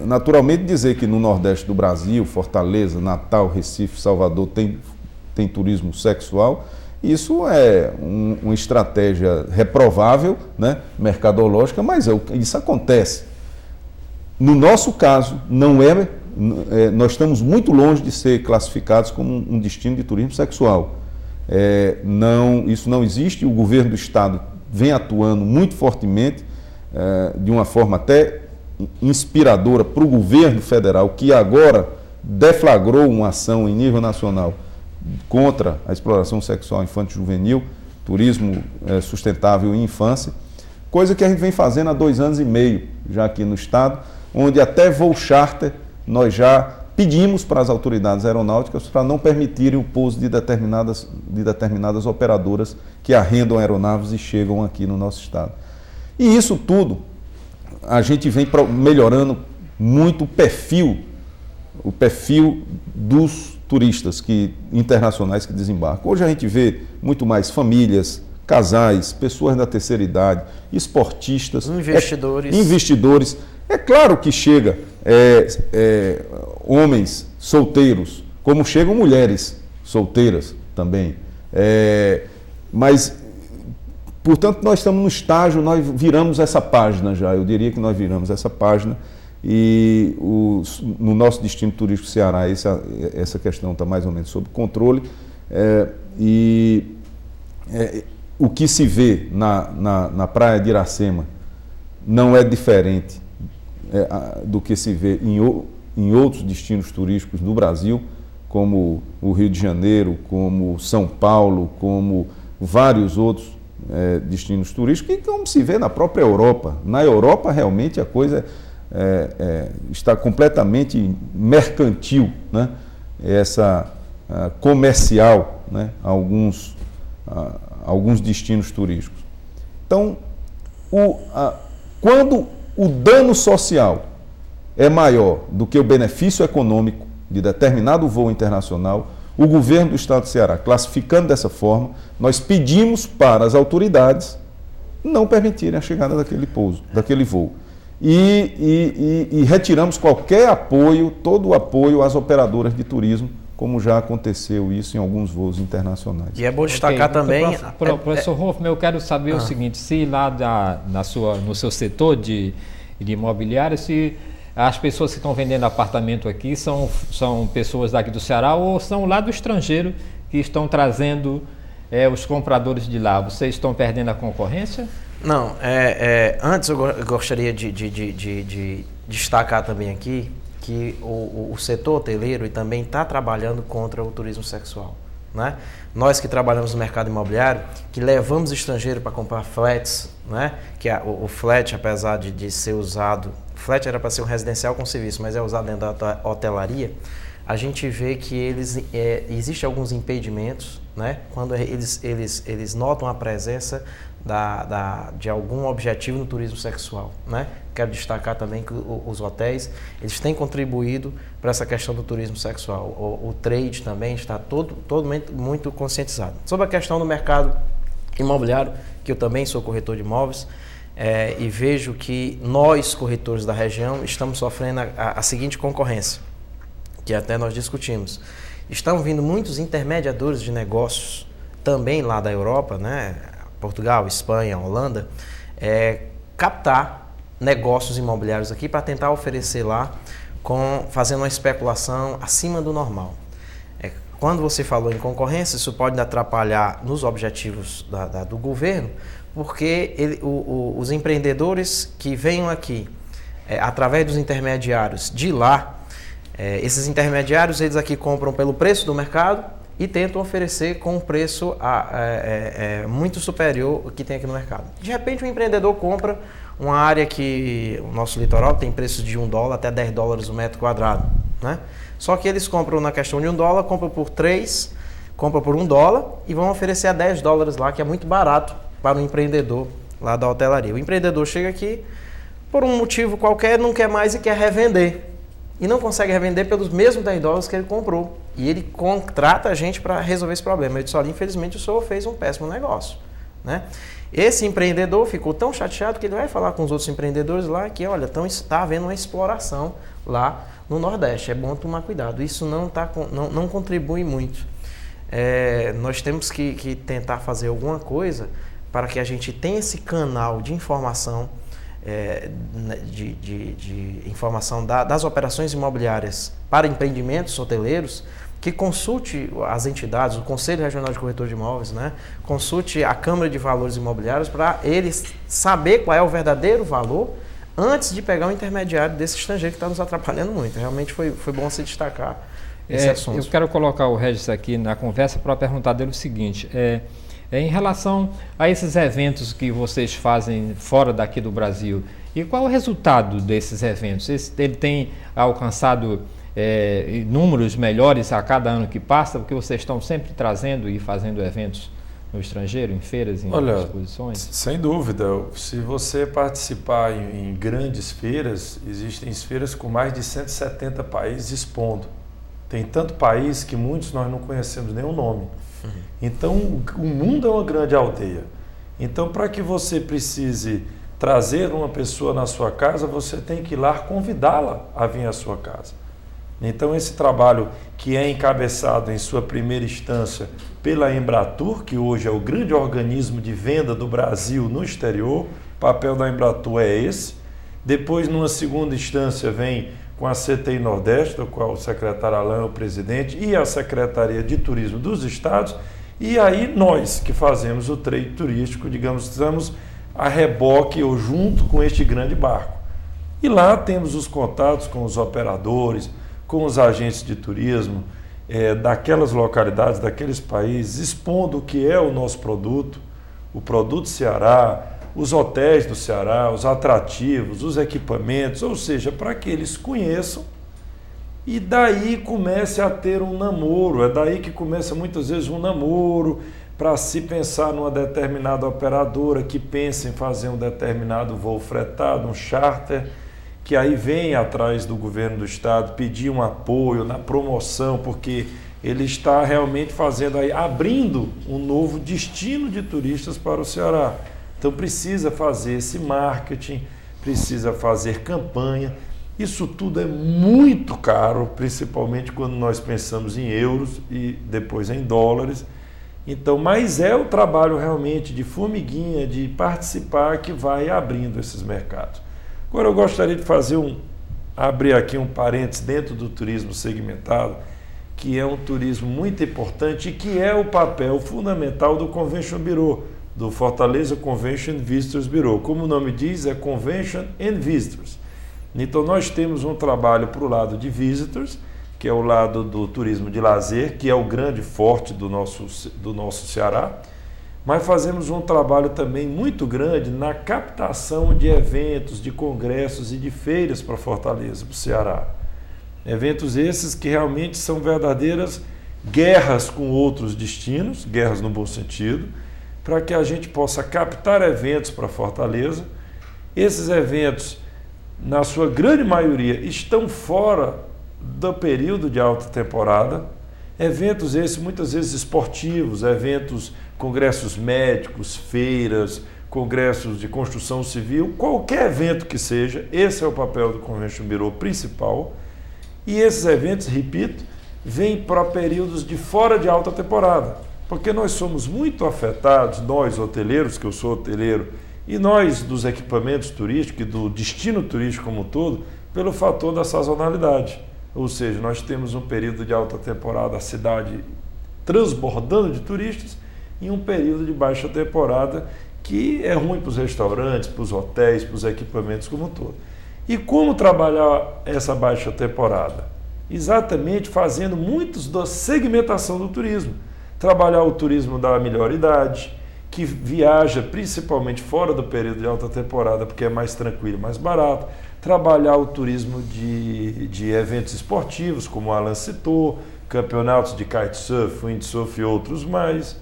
naturalmente dizer que no Nordeste do Brasil, Fortaleza, Natal, Recife, Salvador, tem turismo sexual, isso é uma estratégia reprovável, né, mercadológica, mas isso acontece. No nosso caso, nós estamos muito longe de ser classificados como um destino de turismo sexual. Isso não existe, o governo do estado vem atuando muito fortemente, de uma forma até inspiradora para o governo federal, que agora deflagrou uma ação em nível nacional contra a exploração sexual infanto-juvenil, turismo sustentável em infância, coisa que a gente vem fazendo há 2 anos e meio já aqui no estado, onde até voo charter nós já pedimos para as autoridades aeronáuticas para não permitirem o pouso de determinadas operadoras que arrendam aeronaves e chegam aqui no nosso estado. E isso tudo, a gente vem melhorando muito o perfil dos turistas internacionais que desembarcam. Hoje a gente vê muito mais famílias, casais, pessoas da terceira idade, esportistas, investidores. É claro que chega homens solteiros, como chegam mulheres solteiras também. Mas, portanto, nós estamos no estágio, nós viramos essa página já, eu diria que nós viramos essa página e no nosso destino turístico Ceará essa questão está mais ou menos sob controle o que se vê na praia de Iracema não é diferente do que se vê em outros destinos turísticos do Brasil, como o Rio de Janeiro, como São Paulo, como vários outros destinos turísticos, e como se vê na própria Europa. Na Europa, realmente, a coisa está completamente mercantil, né? Comercial, né? Alguns destinos turísticos. Então, quando o dano social é maior do que o benefício econômico de determinado voo internacional, o governo do estado de Ceará, classificando dessa forma, nós pedimos para as autoridades não permitirem a chegada daquele voo. E retiramos qualquer apoio, todo o apoio às operadoras de turismo, como já aconteceu isso em alguns voos internacionais. E é bom destacar também... Professor Hoffmann, eu quero saber o seguinte, se lá no seu setor de imobiliário, se as pessoas que estão vendendo apartamento aqui são pessoas daqui do Ceará ou são lá do estrangeiro que estão trazendo os compradores de lá. Vocês estão perdendo a concorrência? Não, antes eu gostaria de destacar também aqui que o setor hoteleiro também está trabalhando contra o turismo sexual, né? Nós que trabalhamos no mercado imobiliário, que levamos estrangeiro para comprar flats, né? Que o flat, apesar de ser usado, flat era para ser um residencial com serviço, mas é usado dentro da hotelaria, a gente vê que existem alguns impedimentos, né? Quando eles notam a presença de algum objetivo no turismo sexual, né? Quero destacar também que os hotéis eles têm contribuído para essa questão do turismo sexual. O trade também está todo muito conscientizado. Sobre a questão do mercado imobiliário, que eu também sou corretor de imóveis, e vejo que nós, corretores da região, estamos sofrendo a seguinte concorrência, que até nós discutimos. Estão vindo muitos intermediadores de negócios, também lá da Europa, né? Portugal, Espanha, Holanda, captar negócios imobiliários aqui para tentar oferecer lá, fazendo uma especulação acima do normal. Quando você falou em concorrência, isso pode atrapalhar nos objetivos do governo, porque os empreendedores que venham aqui, através dos intermediários de lá, esses intermediários eles aqui compram pelo preço do mercado e tentam oferecer com um preço muito superior ao que tem aqui no mercado. De repente, o empreendedor compra uma área que o nosso litoral tem preços de $1 até $10 o metro quadrado, né? Só que eles compram na questão de $1, compram por 3, compram por $1 e vão oferecer a $10 lá, que é muito barato para o empreendedor lá da hotelaria. O empreendedor chega aqui, por um motivo qualquer, não quer mais e quer revender. E não consegue revender pelos mesmos $10 que ele comprou. E ele contrata a gente para resolver esse problema. Eu disse, olha, infelizmente o senhor fez um péssimo negócio, né? Esse empreendedor ficou tão chateado que ele vai falar com os outros empreendedores lá que, olha, está havendo uma exploração lá no Nordeste. É bom tomar cuidado. Isso não contribui muito. Nós temos que tentar fazer alguma coisa para que a gente tenha esse canal de informação, de informação das operações imobiliárias para empreendimentos hoteleiros, que consulte as entidades, o Conselho Regional de Corretor de Imóveis, né? Consulte a Câmara de Valores Imobiliários para eles saber qual é o verdadeiro valor antes de pegar o intermediário desse estrangeiro que está nos atrapalhando muito. Realmente foi bom se destacar esse assunto. Eu quero colocar o Regis aqui na conversa para perguntar dele o seguinte, em relação a esses eventos que vocês fazem fora daqui do Brasil, e qual o resultado desses eventos? Ele tem alcançado números melhores a cada ano que passa, porque vocês estão sempre trazendo e fazendo eventos no estrangeiro, em feiras, em outras exposições? Sem dúvida. Se você participar em grandes feiras, existem feiras com mais de 170 países expondo. Tem tanto país que muitos nós não conhecemos nem o nome. Então, o mundo é uma grande aldeia. Então, para que você precise trazer uma pessoa na sua casa, você tem que ir lá convidá-la a vir à sua casa. Então, esse trabalho que é encabeçado em sua primeira instância pela Embratur, que hoje é o grande organismo de venda do Brasil no exterior, o papel da Embratur é esse. Depois, numa segunda instância, vem com a CTI Nordeste, do qual o secretário Alain é o presidente, e a Secretaria de Turismo dos Estados, e aí nós que fazemos o trade turístico, digamos, estamos a reboque ou junto com este grande barco. E lá temos os contatos com os operadores, com os agentes de turismo, daquelas localidades, daqueles países, expondo o que é o nosso produto, o produto Ceará, os hotéis do Ceará, os atrativos, os equipamentos, ou seja, para que eles conheçam e daí comece a ter um namoro. É daí que começa muitas vezes um namoro para se pensar numa determinada operadora que pensa em fazer um determinado voo fretado, um charter, que aí vem atrás do governo do estado pedir um apoio na promoção, porque ele está realmente fazendo aí, abrindo um novo destino de turistas para o Ceará. Então precisa fazer esse marketing, precisa fazer campanha. Isso tudo é muito caro, principalmente quando nós pensamos em euros e depois em dólares. Então, mas é o trabalho realmente de formiguinha, de participar, que vai abrindo esses mercados. Agora eu gostaria de abrir aqui um parênteses dentro do turismo segmentado, que é um turismo muito importante e que é o papel fundamental do Convention Bureau, do Fortaleza Convention Visitors Bureau. Como o nome diz, é Convention and Visitors. Então nós temos um trabalho para o lado de visitors, que é o lado do turismo de lazer, que é o grande forte do nosso Ceará, mas fazemos um trabalho também muito grande na captação de eventos, de congressos e de feiras para Fortaleza, para o Ceará. Eventos esses que realmente são verdadeiras guerras com outros destinos, guerras no bom sentido, para que a gente possa captar eventos para Fortaleza. Esses eventos, na sua grande maioria, estão fora do período de alta temporada. Eventos esses muitas vezes esportivos, eventos, congressos médicos, feiras, congressos de construção civil, qualquer evento que seja, esse é o papel do Convention Bureau principal. E esses eventos, repito, vêm para períodos de fora de alta temporada, porque nós somos muito afetados, nós hoteleiros, que eu sou hoteleiro, e nós dos equipamentos turísticos e do destino turístico como um todo, pelo fator da sazonalidade. Ou seja, nós temos um período de alta temporada, a cidade transbordando de turistas, e um período de baixa temporada que é ruim para os restaurantes, para os hotéis, para os equipamentos como um todo. E como trabalhar essa baixa temporada? Exatamente fazendo muitos da segmentação do turismo. Trabalhar o turismo da melhor idade, que viaja principalmente fora do período de alta temporada, porque é mais tranquilo e mais barato. Trabalhar o turismo de eventos esportivos, como o Alan citou, campeonatos de kitesurf, windsurf e outros mais.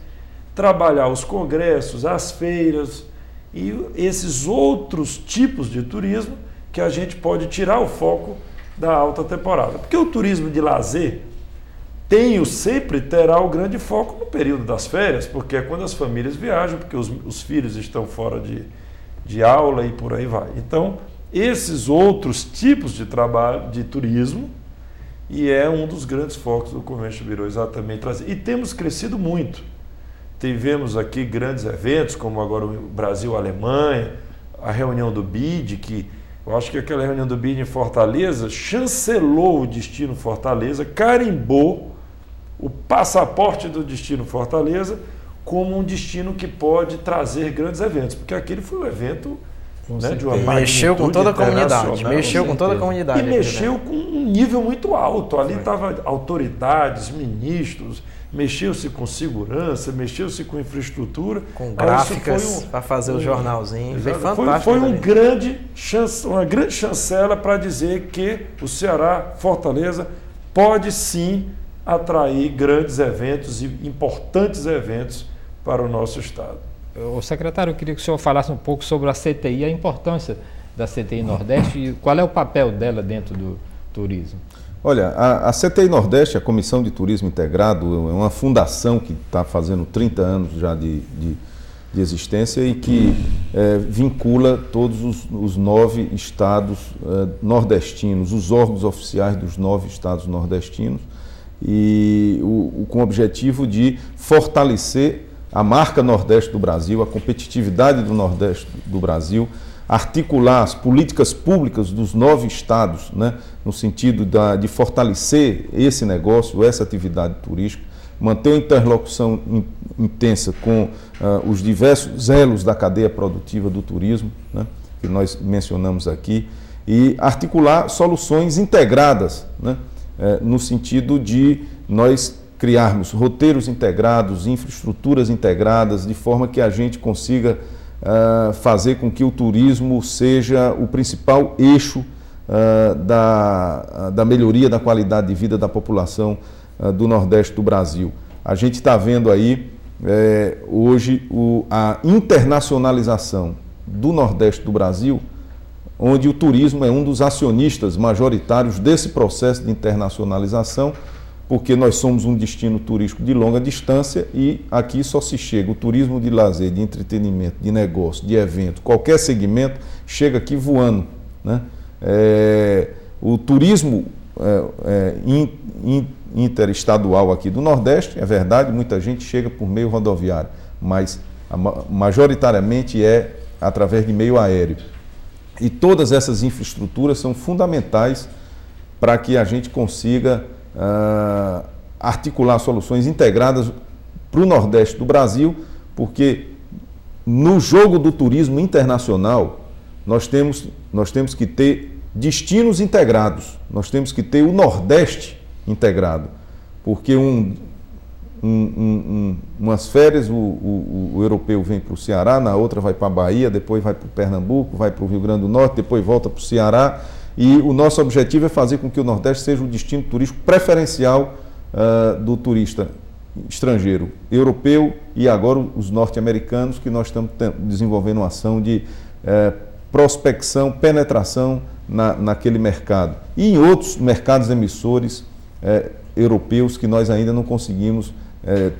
Trabalhar os congressos, as feiras e esses outros tipos de turismo que a gente pode tirar o foco da alta temporada. Porque o turismo de lazer sempre terá o grande foco no período das férias, porque é quando as famílias viajam, porque os filhos estão fora de aula e por aí vai. Então, esses outros tipos de trabalho, de turismo, e é um dos grandes focos do Convention Bureau, exatamente trazer. E temos crescido muito. Tivemos aqui grandes eventos, como agora o Brasil-Alemanha, a reunião do BID, que eu acho que aquela reunião do BID em Fortaleza chancelou o destino Fortaleza, carimbou o passaporte do destino Fortaleza como um destino que pode trazer grandes eventos, porque aquele foi um evento, né, de uma mexeu com toda a comunidade, mexeu com toda a comunidade. E mexeu com um nível muito alto. Ali estavam autoridades, ministros, mexeu-se com segurança, mexeu-se com infraestrutura. Com gráficas para fazer o jornalzinho. Foi fantástico. Foi uma grande chancela para dizer que o Ceará, Fortaleza, pode sim atrair grandes eventos e importantes eventos para o nosso estado. O secretário, eu queria que o senhor falasse um pouco sobre a CTI, a importância da CTI Nordeste e qual é o papel dela dentro do turismo. Olha, a CTI Nordeste, a Comissão de Turismo Integrado, é uma fundação que está fazendo 30 anos já de de existência e que vincula todos os 9 estados nordestinos, os órgãos oficiais dos 9 estados nordestinos, e com o objetivo de fortalecer a marca Nordeste do Brasil, a competitividade do Nordeste do Brasil, articular as políticas públicas dos 9 estados, né, no sentido de fortalecer esse negócio, essa atividade turística, manter uma interlocução intensa com os diversos elos da cadeia produtiva do turismo, né, que nós mencionamos aqui, e articular soluções integradas, né, no sentido de nós criarmos roteiros integrados, infraestruturas integradas, de forma que a gente consiga fazer com que o turismo seja o principal eixo da melhoria da qualidade de vida da população do Nordeste do Brasil. A gente está vendo aí hoje a internacionalização do Nordeste do Brasil, onde o turismo é um dos acionistas majoritários desse processo de internacionalização, porque nós somos um destino turístico de longa distância e aqui só se chega, o turismo de lazer, de entretenimento, de negócio, de evento, qualquer segmento, chega aqui voando, né? O turismo interestadual aqui do Nordeste, é verdade, muita gente chega por meio rodoviário, mas majoritariamente é através de meio aéreo. E todas essas infraestruturas são fundamentais para que a gente consiga articular soluções integradas para o Nordeste do Brasil, porque no jogo do turismo internacional nós temos que ter destinos integrados, nós temos que ter o Nordeste integrado, porque umas férias o europeu vem para o Ceará, na outra vai para a Bahia, depois vai para o Pernambuco, vai para o Rio Grande do Norte, depois volta para o Ceará, e o nosso objetivo é fazer com que o Nordeste seja o destino turístico preferencial do turista estrangeiro, europeu e agora os norte-americanos, que nós estamos desenvolvendo uma ação de prospecção, penetração naquele mercado. E em outros mercados emissores europeus que nós ainda não conseguimos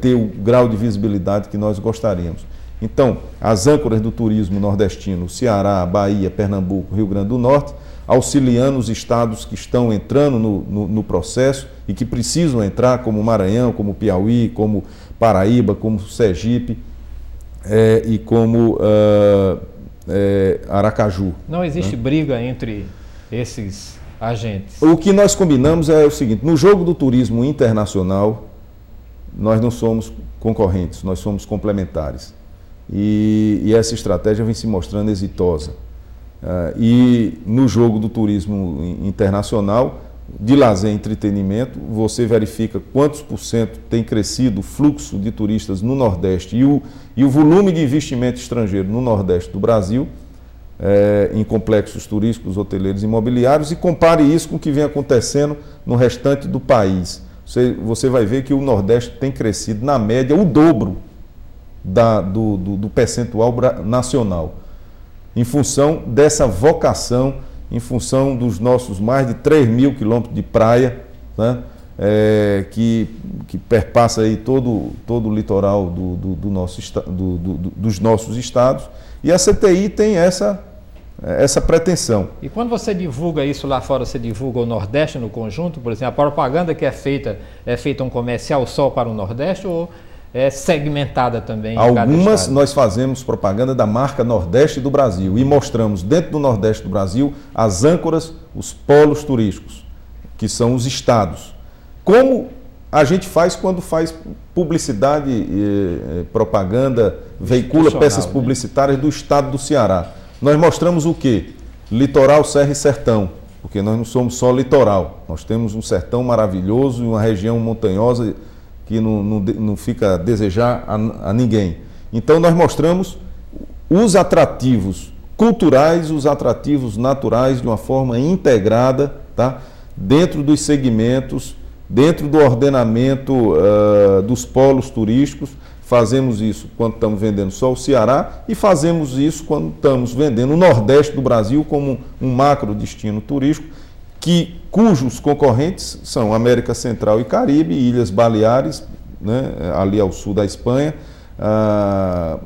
ter o grau de visibilidade que nós gostaríamos. Então, as âncoras do turismo nordestino, Ceará, Bahia, Pernambuco, Rio Grande do Norte, auxiliando os estados que estão entrando no processo e que precisam entrar, como Maranhão, como Piauí, como Paraíba, como Sergipe e como Aracaju. Não existe briga entre esses agentes? O que nós combinamos é o seguinte: no jogo do turismo internacional, nós não somos concorrentes, nós somos complementares. E essa estratégia vem se mostrando exitosa. E no jogo do turismo internacional, de lazer e entretenimento, você verifica quantos % tem crescido o fluxo de turistas no Nordeste e o volume de investimento estrangeiro no Nordeste do Brasil, em complexos turísticos, hoteleiros e imobiliários, e compare isso com o que vem acontecendo no restante do país. Você vai ver que o Nordeste tem crescido, na média, o dobro do percentual nacional, em função dessa vocação, em função dos nossos mais de 3 mil quilômetros de praia, né, que perpassa aí todo o litoral dos nossos estados, e a CTI tem essa pretensão. E quando você divulga isso lá fora, você divulga o Nordeste no conjunto? Por exemplo, a propaganda que é feita um comercial só para o Nordeste ou é segmentada também? Algumas nós fazemos propaganda da marca Nordeste do Brasil e mostramos dentro do Nordeste do Brasil as âncoras, os polos turísticos, que são os estados. Como a gente faz quando faz publicidade, propaganda, veicula peças publicitárias do estado do Ceará. Nós mostramos o quê? Litoral, serra e sertão, porque nós não somos só litoral, nós temos um sertão maravilhoso e uma região montanhosa que não fica a desejar a ninguém. Então nós mostramos os atrativos culturais, os atrativos naturais de uma forma integrada, tá? Dentro dos segmentos, dentro do ordenamento dos polos turísticos. Fazemos isso quando estamos vendendo só o Ceará e fazemos isso quando estamos vendendo o Nordeste do Brasil como um macro destino turístico, cujos concorrentes são América Central e Caribe, Ilhas Baleares, né, ali ao sul da Espanha,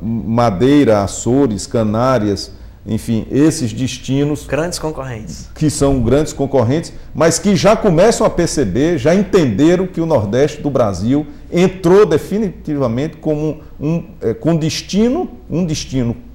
Madeira, Açores, Canárias, enfim, esses destinos. Grandes concorrentes. Que são grandes concorrentes, mas que já começam a perceber, já entenderam que o Nordeste do Brasil entrou definitivamente como um destino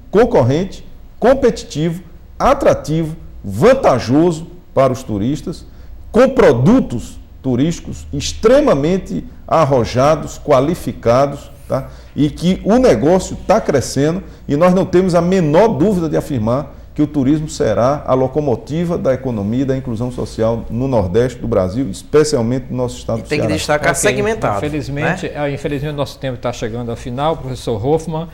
concorrente, competitivo, atrativo, vantajoso para os turistas, com produtos turísticos extremamente arrojados, qualificados, tá? E que o negócio está crescendo e nós não temos a menor dúvida de afirmar que o turismo será a locomotiva da economia e da inclusão social no Nordeste do Brasil, especialmente no nosso estado do Ceará. Tem que destacar segmentado. Infelizmente, né? Infelizmente nosso tempo está chegando ao final. Professor Hoffmann,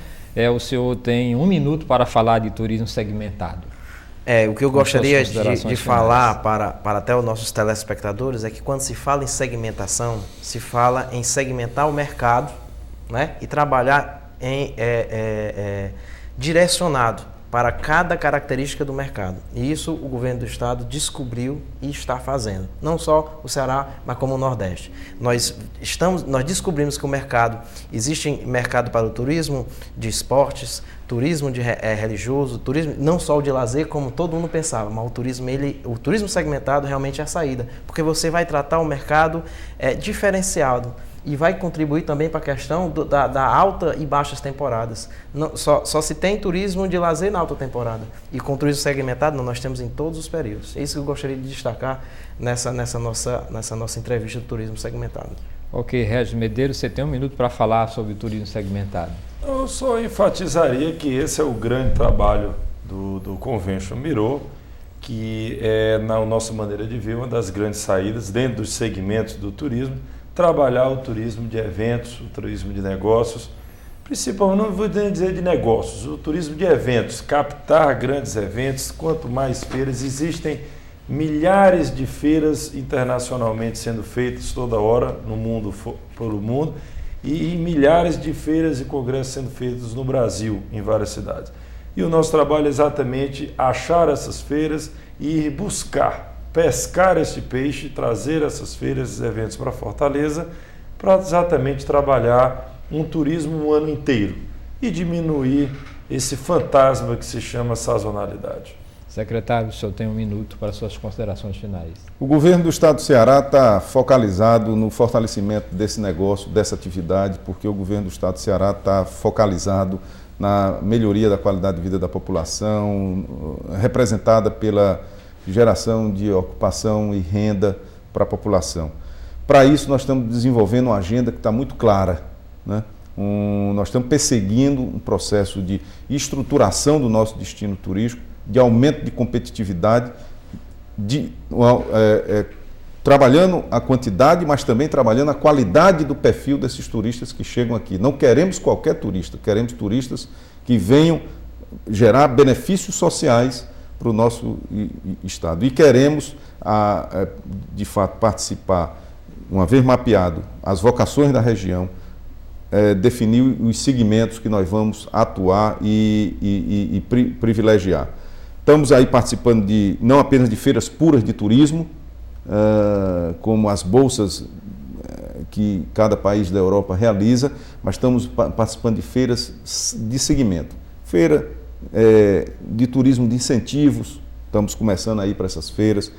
o senhor tem 1 minuto para falar de turismo segmentado. O que eu gostaria de falar para até os nossos telespectadores é que quando se fala em segmentação, se fala em segmentar o mercado, né, e trabalhar direcionado para cada característica do mercado. E isso o governo do estado descobriu e está fazendo. Não só o Ceará, mas como o Nordeste. Nós descobrimos que existe mercado para o turismo de esportes, turismo religioso, turismo não só o de lazer, como todo mundo pensava, mas o turismo segmentado realmente é a saída, porque você vai tratar o mercado diferenciado e vai contribuir também para a questão da alta e baixas temporadas. Não, só se tem turismo de lazer na alta temporada. E com turismo segmentado, nós temos em todos os períodos. É isso que eu gostaria de destacar nessa nossa entrevista do turismo segmentado. Ok, Regis Medeiros, você tem 1 minuto para falar sobre o turismo segmentado. Eu só enfatizaria que esse é o grande trabalho do Convention Miró, que é, na nossa maneira de ver, uma das grandes saídas dentro dos segmentos do turismo, trabalhar o turismo de eventos, o turismo de negócios, principalmente, não vou dizer de negócios, o turismo de eventos, captar grandes eventos. Quanto mais feiras, existem milhares de feiras internacionalmente sendo feitas toda hora no mundo, pelo mundo, e milhares de feiras e congressos sendo feitos no Brasil, em várias cidades. E o nosso trabalho é exatamente achar essas feiras e ir buscar, pescar esse peixe, trazer essas feiras, esses eventos para Fortaleza, para exatamente trabalhar um turismo o ano inteiro e diminuir esse fantasma que se chama sazonalidade. Secretário, o senhor tem 1 minuto para suas considerações finais. O governo do estado do Ceará está focalizado no fortalecimento desse negócio, dessa atividade, porque o governo do estado do Ceará está focalizado na melhoria da qualidade de vida da população, representada pela geração de ocupação e renda para a população. Para isso, nós estamos desenvolvendo uma agenda que está muito clara, né? Nós estamos perseguindo um processo de estruturação do nosso destino turístico, de aumento de competitividade, trabalhando a quantidade, mas também trabalhando a qualidade do perfil desses turistas que chegam aqui. Não queremos qualquer turista, queremos turistas que venham gerar benefícios sociais para o nosso estado. E queremos, de fato, participar, uma vez mapeado as vocações da região, definir os segmentos que nós vamos atuar e privilegiar. Estamos aí participando não apenas de feiras puras de turismo, como as bolsas que cada país da Europa realiza, mas estamos participando de feiras de segmento. Feira de turismo de incentivos, estamos começando aí para essas feiras.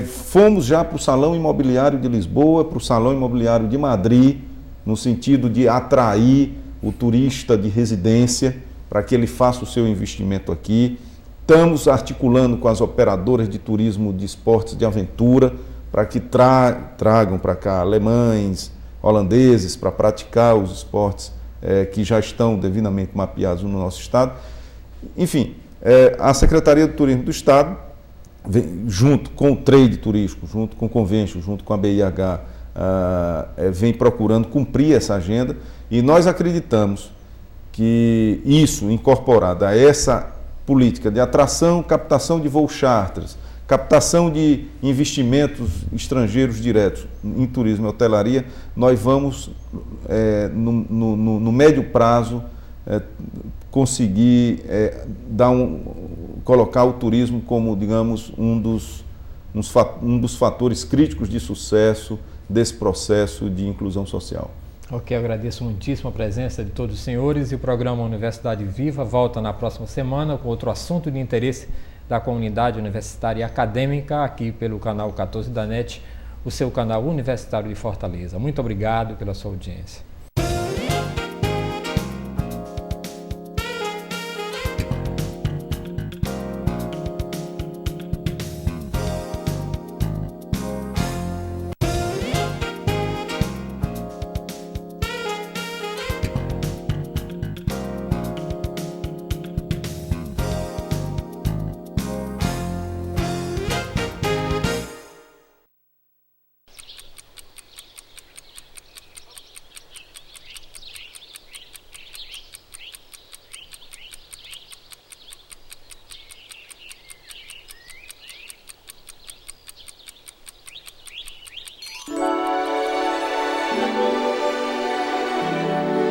Fomos já para o Salão Imobiliário de Lisboa, para o Salão Imobiliário de Madrid, no sentido de atrair o turista de residência para que ele faça o seu investimento aqui. Estamos articulando com as operadoras de turismo de esportes de aventura para que tragam para cá alemães, holandeses, para praticar os esportes que já estão devidamente mapeados no nosso estado. Enfim, a Secretaria do Turismo do Estado, junto com o trade turístico, junto com o Convention, junto com a BIH, vem procurando cumprir essa agenda, e nós acreditamos que isso, incorporado a essa política de atração, captação de voos charters, captação de investimentos estrangeiros diretos em turismo e hotelaria, nós vamos, no médio prazo, conseguir colocar o turismo como, digamos, um dos fatores críticos de sucesso desse processo de inclusão social. Ok, eu agradeço muitíssimo a presença de todos os senhores e o programa Universidade Viva volta na próxima semana com outro assunto de interesse da comunidade universitária e acadêmica aqui pelo canal 14 da NET, o seu canal universitário de Fortaleza. Muito obrigado pela sua audiência.